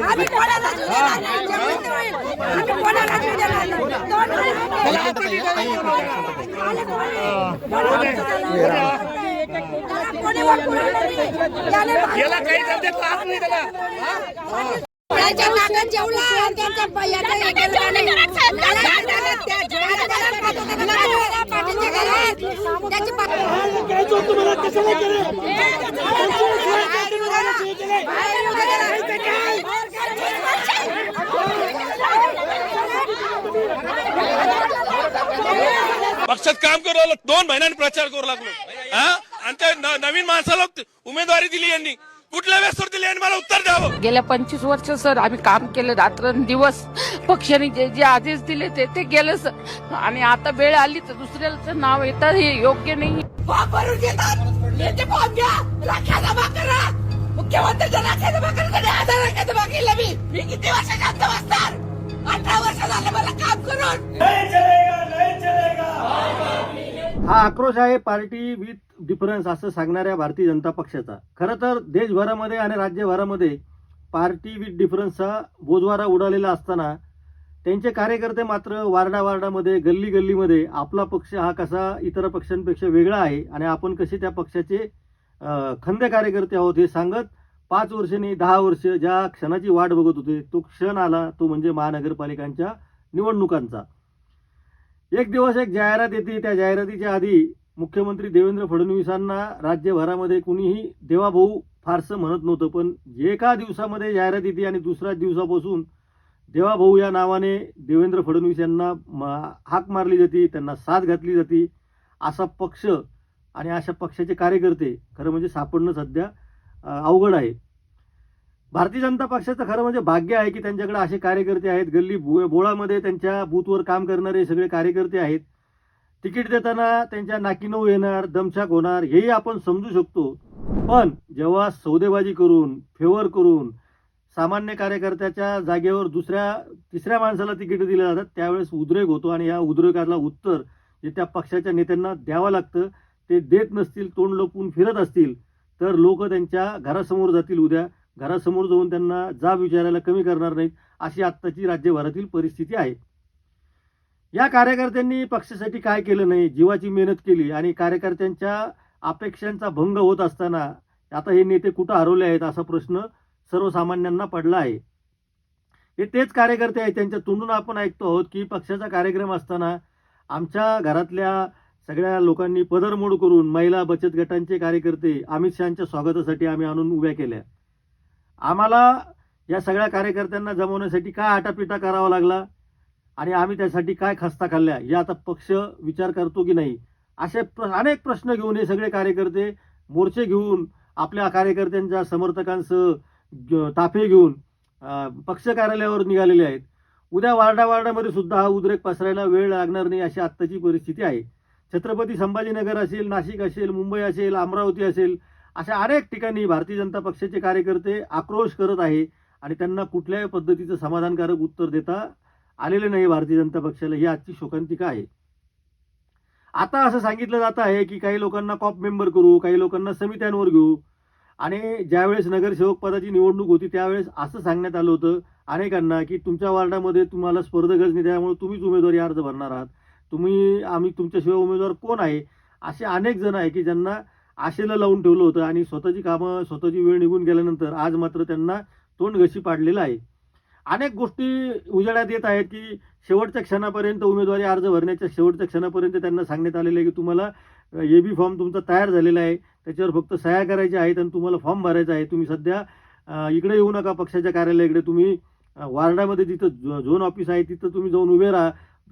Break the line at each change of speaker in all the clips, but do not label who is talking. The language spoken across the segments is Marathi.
आम्ही कोणाला जीव देणार नाही. जेवढं होईल, आम्ही कोणाला जीव देणार नाही. दोन वेळा कोणी वर पुरवलं नाही.
याला काही धंदे त्रास नाही त्याला.
त्याच्या नाकात जेवला आणि त्यांच्या पायाला हे केलं नाही. पाटीलच्या घरात त्याची
पक्षात काम करू लागलो, 2 महिन्यांनी प्रचार करू लागलो आणि त्या नवीन माणसाला उमेदवारी दिली यांनी. कुठल्या वेळेस दिली यांनी मला उत्तर द्यावं.
गेल्या 25 वर्ष सर आम्ही काम केलं रात्रंदिवस. पक्षाने जे जे आदेश दिले ते केलं सर. आणि आता वेळ आली तर दुसऱ्याचं नाव येतं हे योग्य नाही.
वापरून घेतात. याचे फॉर्म घ्या. राख्या जमा करा. मुख्यमंत्र्यांच्या राख्या जमा करण्यासाठी आधार राख्या जमा केल्या मी किती वर्षाच्या अंत बसणार. 18 वर्ष झाले मला काम करून.
हा आक्रोश आहे पार्टी विथ डिफरन्स असं सांगणाऱ्या भारतीय जनता पक्षाचा. खरं तर देशभरामध्ये आणि राज्यभरामध्ये पार्टी विथ डिफरन्सचा बोजवारा उडालेला असताना त्यांचे कार्यकर्ते मात्र वार्डावार्डामध्ये गल्ली गल्लीमध्ये आपला पक्ष हा कसा इतर पक्षांपेक्षा वेगळा आहे आणि आपण कसे त्या पक्षाचे खंदे कार्यकर्ते आहोत हे सांगत 5 वर्ष नाही 10 वर्ष ज्या क्षणाची वाट बघत होते तो क्षण आला, तो म्हणजे महानगरपालिकांच्या निवडणुकांचा. एक दिवस एक जाहिरात येते. त्या जाहिरातीच्या आधी मुख्यमंत्री देवेंद्र फडणवीसांना राज्यभरामध्ये कुणीही देवाभाऊ फारसं म्हणत नव्हतं, पण एका दिवसामध्ये जाहिरात येते आणि दुसऱ्याच दिवसापासून देवाभाऊ या नावाने देवेंद्र फडणवीस यांना हाक मारली जाते, त्यांना साथ घातली जाते. असा पक्ष आणि अशा पक्षाचे कार्यकर्ते खरं म्हणजे सापडणं सध्या अवघड आहे. भारतीय जनता पक्षाचं खरं म्हणजे भाग्य आहे की त्यांच्याकडे असे कार्यकर्ते आहेत. गल्ली बोळामध्ये त्यांच्या बूथवर काम करणारे सगळे कार्यकर्ते आहेत. तिकीट देताना त्यांच्या नाकीनऊ येणार, दमछाक होणार हेही आपण समजू शकतो. पण जेव्हा सौदेबाजी करून फेवर करून सामान्य कार्यकर्त्याच्या जागेवर तिसऱ्या माणसाला तिकीट दिले जातात त्यावेळेस उद्रेक होतो आणि या उद्रेकाला उत्तर जे त्या पक्षाच्या नेत्यांना द्यावं लागतं ते देत नसतील, तोंड लपवून फिरत असतील तर लोक त्यांच्या घरासमोर जातील. उद्या घरासमोर जाऊन त्यांना जाब विचारायला कमी करणार नाहीत. अशी आत्ताची राज्यभरातील परिस्थिती आहे. या कार्यकर्त्यांनी पक्षासाठी काय केलं नाही, जीवाची मेहनत केली आणि कार्यकर्त्यांच्या अपेक्षांचा भंग होत असताना आता हे नेते कुठं हरवले आहेत असा प्रश्न सर्वसामान्यांना पडला आहे. हे तेच कार्यकर्ते आहेत. त्यांच्या तोंडून आपण ऐकतो आहोत की पक्षाचा कार्यक्रम असताना आमच्या घरातल्या सगळ्या लोकांनी पदरमोड करून महिला बचत गटांचे कार्यकर्ते अमित शहांच्या स्वागतासाठी आम्ही आणून उभ्या केल्या. आम्हाला या सगळ्या कार्यकर्त्यांना जमवण्यासाठी काय आटापिटा करावा लागला आणि आम्ही त्यासाठी काय खस्ता खाल्ल्या हे आता पक्ष विचार करतो की नाही. असे अनेक प्रश्न घेऊन हे सगळे कार्यकर्ते मोर्चे घेऊन आपल्या कार्यकर्त्यांच्या समर्थकांसह ताफे घेऊन पक्ष कार्यालयावर निघालेले आहेत. उद्या वार्डावार्डामध्ये सुद्धा हा उद्रेक पसरायला वेळ लागणार नाही अशी आत्ताची परिस्थिती आहे. छत्रपती संभाजीनगर असेल, नाशिक असेल, मुंबई असेल, अमरावती असेल अशा अनेक ठिकाणी भारतीय जनता पक्षाचे कार्यकर्ते आक्रोश करत आहे आणि त्यांना कुठल्याही पद्धतीचं समाधानकारक उत्तर देता आलेले नाही भारतीय जनता पक्षाला. ही आजची शोकांतिका आहे. आता असं सांगितलं जात आहे की काही लोकांना कॉप मेंबर करू, काही लोकांना समित्यांवर घेऊ आणि ज्यावेळेस नगरसेवक पदाची निवडणूक होती त्यावेळेस असं सांगण्यात आलं होतं अनेकांना की तुमच्या वार्डामध्ये तुम्हाला स्पर्धकच नाही त्यामुळे तुम्हीच उमेदवारी अर्ज भरणार आहात, आम्ही तुमच्याशिवाय उमेदवार कोण आहे. असे अनेक जण आहे की ज्यांना आशेला लावून ठेवलं होतं आणि स्वतःची कामं स्वतःची वेळ निघून गेल्यानंतर आज मात्र त्यांना तोंड घशी पाडलेलं आहे. अनेक गोष्टी उजेडात येत आहेत की शेवटच्या क्षणापर्यंत उमेदवारी अर्ज भरण्याच्या शेवटच्या क्षणापर्यंत त्यांना सांगण्यात आलेलं आहे की तुम्हाला AB फॉर्म तुमचा तयार झालेला आहे, त्याच्यावर फक्त सह्या करायच्या आहेत आणि तुम्हाला फॉर्म भरायचा आहे. तुम्ही सध्या इकडे येऊ नका पक्षाच्या कार्यालयाकडे, तुम्ही वार्डामध्ये जिथं झोन ऑफिस आहे तिथं तुम्ही जाऊन उभे राहा,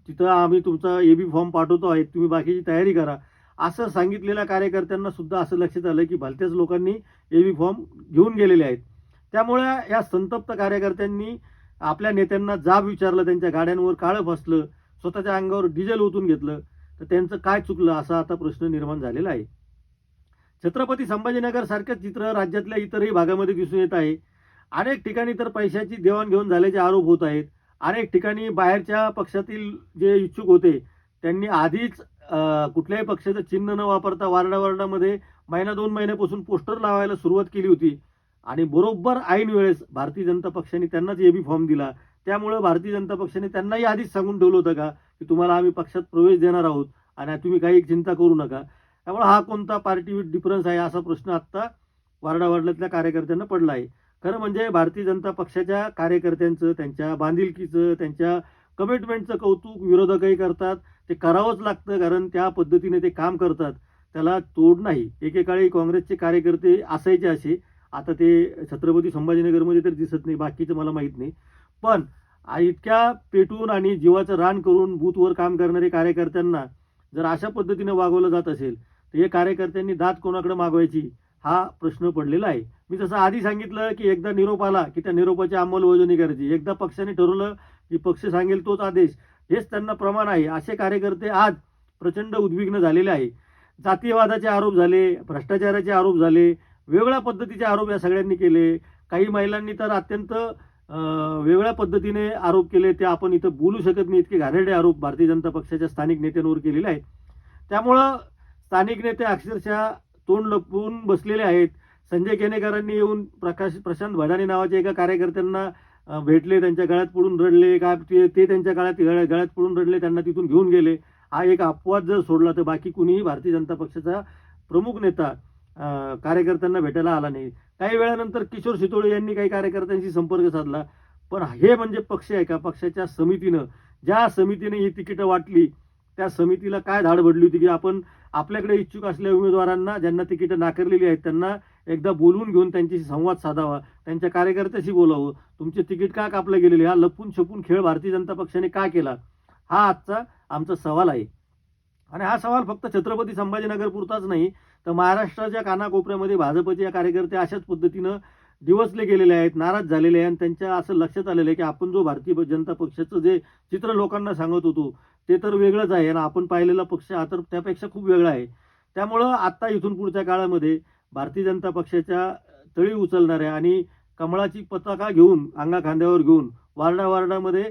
तिथं आम्ही तुमचा AB फॉर्म पाठवतो आहे, तुम्ही बाकीची तयारी करा. असं सांगितलेल्या कार्यकर्त्यांना सुद्धा असं लक्षात आलं की भलत्याच लोकांनी AB फॉर्म घेऊन गेलेले आहेत. त्यामुळे या संतप्त कार्यकर्त्यांनी आपल्या नेत्यांना जाब विचारलं, त्यांच्या गाड्यांवर काळं फसलं, स्वतःच्या अंगावर डिझेल ओतून घेतलं, तर त्यांचं काय चुकलं असा आता प्रश्न निर्माण झालेला आहे. छत्रपती संभाजीनगर सारखंच चित्र राज्यातल्या इतरही भागामध्ये दिसून येत आहे. अनेक ठिकाणी तर पैशाची देवाणघेवाण झाल्याचे आरोप होत आहेत. अनेक ठिकाणी बाहेरच्या पक्षातील जे इच्छुक होते त्यांनी आधीच कुठल्याही पक्षाचं चिन्ह न वापरता वार्डावार्डामध्ये महिना 2 महिन्यापासून पोस्टर लावायला सुरुवात केली होती आणि बरोबर ऐन वेळेस भारतीय जनता पक्षाने त्यांनाच एबी फॉर्म दिला. त्यामुळं भारतीय जनता पक्षाने त्यांनाही आधीच सांगून ठेवलं होतं का की तुम्हाला आम्ही पक्षात प्रवेश देणार आहोत आणि तुम्ही काही चिंता करू नका. त्यामुळे हा कोणता पार्टी विथ डिफरन्स आहे असा प्रश्न आत्ता वार्डावाडल्यातल्या कार्यकर्त्यांना पडला आहे. खरं म्हणजे भारतीय जनता पक्षाच्या कार्यकर्त्यांचं, त्यांच्या बांधिलकीचं, त्यांच्या कमिटमेंटचं कौतुक विरोधकही करतात. ते करावंच लागतं, कारण त्या पद्धतीने ते काम करतात, त्याला तोड नाही. एकेकाळी काँग्रेसचे कार्यकर्ते असायचे असे, आता ते छत्रपती संभाजीनगरमध्ये तर दिसत नाही, बाकीचं मला माहीत नाही. पण इतक्या पेटून आणि जीवाचं रान करून बूथवर काम करणारे कार्यकर्त्यांना जर अशा पद्धतीने वागवलं जात असेल तर हे कार्यकर्त्यांनी दात कोणाकडे मागवायची हा प्रश्न पडलेला आहे. मी जसं आधी सांगितलं की एकदा निरोप आला की त्या निरोपाची अंमलबजावणी करायची. एकदा पक्षाने ठरवलं की पक्ष सांगेल तोच आदेश, हेच त्यांना प्रमाण आहे. असे कार्यकर्ते आज प्रचंड उद्विग्न झालेले आहे. जातीयवादाचे आरोप झाले, भ्रष्टाचाराचे आरोप झाले, वेगळ्या पद्धतीचे आरोप या सगळ्यांनी केले. काही महिलांनी तर अत्यंत वेगळ्या पद्धतीने आरोप केले, ते आपण इथं बोलू शकत नाही, इतके घाणेरडे आरोप भारतीय जनता पक्षाच्या स्थानिक नेत्यांवर केलेले आहेत. त्यामुळं स्थानिक नेते अक्षरशः तोंड लपवून बसलेले आहेत. संजय केनेकरांनी येऊन प्रशांत भदानी नावाच्या एका कार्यकर्त्यांना भेटले, त्यांच्या गळ्यात पडून रडले, का ते त्यांच्या गळ्यात पडून रडले, त्यांना तिथून घेऊन गेले. हा एक अपवाद जर सोडला तर बाकी कुणीही भारतीय जनता पक्षाचा प्रमुख नेता कार्यकर्त्यांना भेटायला आला नाही. काही वेळानंतर किशोर शितोळे यांनी काही कार्यकर्त्यांशी संपर्क साधला. पण हे म्हणजे पक्ष आहे का? पक्षाच्या समितीनं, ज्या समितीने ही तिकीटं वाटली त्या समितीला काय धाड भडली होती की आपण आपल्याकडे इच्छुक असलेल्या उमेदवारांना, ज्यांना तिकीटं नाकारलेली आहेत, त्यांना एकदा बोलवून घेऊन त्यांच्याशी संवाद साधावा, त्यांच्या कार्यकर्त्याशी बोलावं. तुमचे तिकीट का कापले गेलेले, हा लपून छपून खेळ भारतीय जनता पक्षाने का केला, हा आजचा आमचा सवाल आहे. आणि हा सवाल फक्त छत्रपती संभाजीनगर पुरताच नाही, तर महाराष्ट्राच्या कानाकोपऱ्यामध्ये भाजपचे कार्यकर्ते अशाच पद्धतीनं दिवसले गेलेले आहेत, नाराज झालेले आहेत. आणि त्यांच्या असं लक्षात आलेलं आहे की आपण जो भारतीय जनता पक्षाचं जे चित्र लोकांना सांगत होतो ते तर वेगळंच आहे आणि आपण पाहिलेला पक्ष हा तर त्यापेक्षा खूप वेगळा आहे. त्यामुळं आत्ता इथून पुढच्या काळामध्ये भारतीय जनता पक्षाच्या तळी उचलणाऱ्या आणि कमळाची पताका घेऊन, अंगा खांद्यावर घेऊन वार्डावार्डामध्ये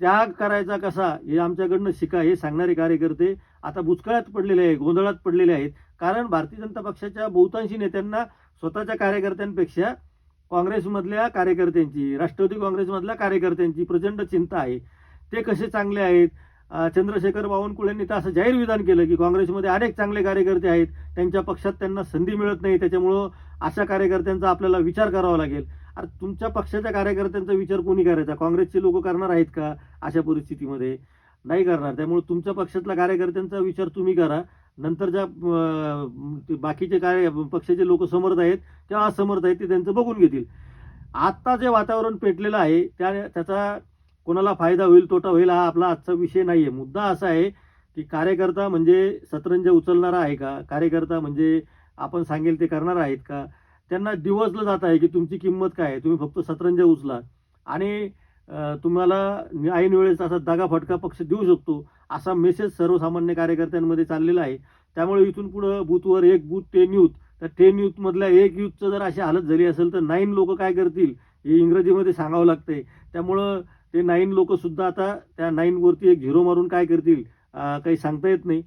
त्याग करायचा कसा हे आमच्याकडनं शिका, हे सांगणारे कार्यकर्ते आता बुचकळ्यात पडलेले आहेत, गोंधळात पडलेले आहेत. कारण भारतीय जनता पक्षाच्या बहुतांशी नेत्यांना स्वतःच्या कार्यकर्त्यांपेक्षा काँग्रेसमधल्या कार्यकर्त्यांची, राष्ट्रवादी काँग्रेसमधल्या कार्यकर्त्यांची प्रचंड चिंता आहे. ते कसे चांगले आहेत. चंद्रशेखर बावनकुळेंनी तर असं जाहीर विधान केलं की काँग्रेसमध्ये अनेक चांगले कार्यकर्ते आहेत, त्यांच्या पक्षात त्यांना संधी मिळत नाही, त्याच्यामुळं अशा कार्यकर्त्यांचा आपल्याला विचार करावा लागेल. अरे तुमच्या पक्षाच्या कार्यकर्त्यांचा विचार कोणी करायचा? काँग्रेसचे लोक करणार आहेत का अशा परिस्थितीमध्ये? नाही करणार. त्यामुळे तुमच्या पक्षातल्या कार्यकर्त्यांचा विचार तुम्ही करा. नंतर ज्या बाकीचे पक्षाचे लोक समर्थ आहेत किंवा असमर्थ आहेत ते त्यांचं बघून घेतील. आत्ता जे वातावरण पेटलेलं आहे त्याचा कोणाला फायदा होईल तोटा होईल हा आपला आजचा विषय नाही आहे. मुद्दा असा आहे की कार्यकर्ता म्हणजे सतरंज उचलणारा आहे का? कार्यकर्ता म्हणजे आपण सांगेल ते करणार आहेत का? त्यांना दिवसलं जात आहे की तुमची किंमत काय आहे, तुम्ही फक्त सतरंज उचला आणि तुम्हाला ऐन वेळेस असा दागाफटका पक्ष देऊ शकतो असा मेसेज सर्वसामान्य कार्यकर्त्यांमध्ये चाललेला आहे. त्यामुळे इथून पुढं बूथवर एक बूथ 10 यूथ, तर 10 यूथमधल्या एक यूथचं जर अशी हालत झाली असेल तर 9 लोक काय करतील हे इंग्रजीमध्ये सांगावं लागतंय. त्यामुळं ते 9 लोकसुद्धा आता त्या 9 वरती एक झिरो मारून काय करतील काही सांगता येत नाही.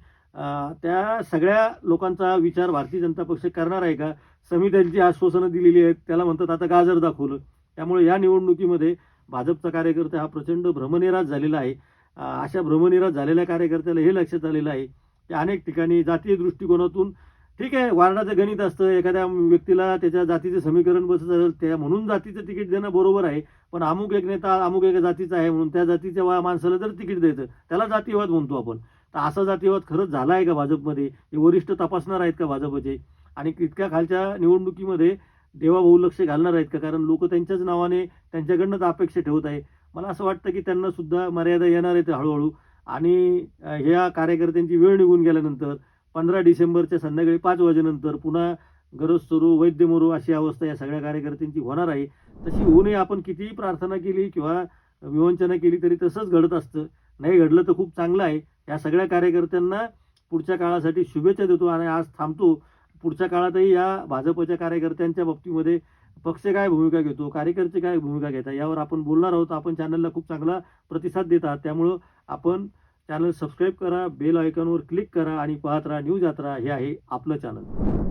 त्या सगळ्या लोकांचा विचार भारतीय जनता पक्ष करणार आहे का? समित्यांची आश्वासनं दिलेली आहेत, त्याला म्हणतात आता गाजर दाखवलं. त्यामुळे या निवडणुकीमध्ये भाजपचा कार्यकर्ता हा प्रचंड भ्रमनिरास झालेला आहे. अशा भ्रमनिरास झालेल्या कार्यकर्त्याला हे लक्षात आलेलं आहे की अनेक ठिकाणी जातीय दृष्टिकोनातून ठीक आहे, वार्डाचं गणित असतं, एखाद्या व्यक्तीला त्याच्या जातीचं समीकरण बसत असेल त्या म्हणून जातीचं तिकीट देणं बरोबर आहे. पण अमुक एक नेता अमुक एका जातीचा आहे म्हणून त्या जातीच्या माणसाला जर तिकीट द्यायचं त्याला जातीयवाद म्हणतो आपण. तर असा जातीयवाद खरंच झाला आहे का भाजपमध्ये? हे वरिष्ठ तपासणार आहेत का भाजपचे? आणि इतक्या खालच्या निवडणुकीमध्ये देवाभाऊ लक्ष घालणार आहेत का? कारण लोक त्यांच्याच नावाने त्यांच्याकडनंच अपेक्षा ठेवत आहे. मला असं वाटतं की त्यांना सुद्धा मर्यादा येणार आहेत हळूहळू. आणि ह्या कार्यकर्त्यांची वेळ निघून गेल्यानंतर 15 डिसेंबरच्या संध्याकाळी 5 वाजेनंतर पुन्हा गरज सुरू वैद्य मरू अशी अवस्था या सगळ्या कार्यकर्त्यांची होणार आहे. तशी होऊ नये आपण कितीही प्रार्थना केली किंवा विवंचना केली तरी तसंच घडत असतं. नाही घडलं तर खूप चांगलं आहे. या सगळ्या कार्यकर्त्यांना पुढच्या काळासाठी शुभेच्छा देतो आणि आज थांबतो. पुढच्या काळातही या भाजपच्या कार्यकर्त्यांच्या बाबतीमध्ये पक्ष काय भूमिका घेतो, कार्यकर्ते काय भूमिका घेतात यावर आपण बोलणार आहोत. आपण चॅनलला खूप चांगला प्रतिसाद देतात, त्यामुळं आपण चॅनल सबस्क्राईब करा, बेल आयकॉनवर क्लिक करा आणि पाहत राहा न्यूज यात्रा. हे आहे आपलं चॅनल.